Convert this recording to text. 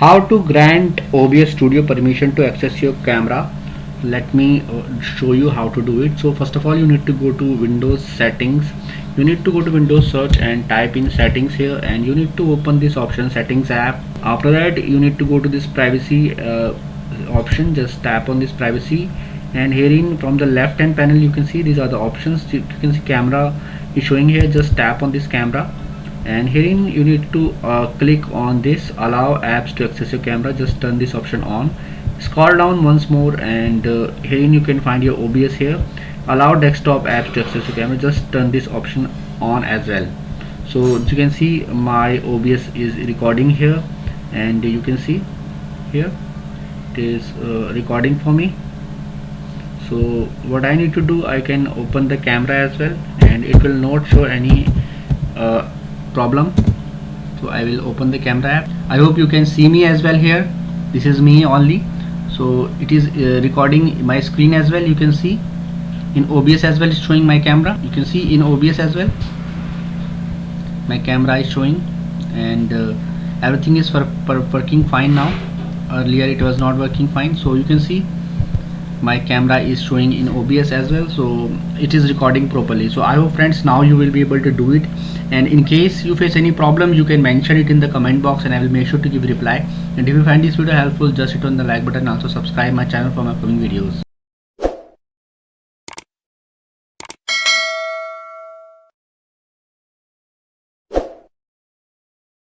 How to grant OBS Studio permission to access your camera? Let me show you how to do it. So first of all, you need to go to Windows settings. You need to go to Windows search and type in settings here, and you need to open this option, settings app. After that, you need to go to this privacy option. Just tap on this privacy, and herein from the left hand panel you can see these are the options. You can see camera is showing here. Just tap on this camera, and herein you need to click on this allow apps to access your camera. Just turn this option on. Scroll down once more, and herein you can find your OBS here. Allow desktop apps to access your camera. Just turn this option on as well. So you can see my OBS is recording here, and you can see here it is recording for me. So what I need to do, I can open the camera as well, and it will not show any problem. So I will open the camera app. I hope you can see me as well here. This is me only. So it is recording my screen as well. You can see in OBS as well, it's showing my camera. You can see in OBS as well my camera is showing, and everything is working fine now. Earlier it was not working fine. So you can see my camera is showing in OBS as well, so it is recording properly. So I hope friends, now you will be able to do it, and in case you face any problem, you can mention it in the comment box and I will make sure to give reply. And if you find this video helpful, just hit on the like button, also subscribe my channel for my upcoming videos.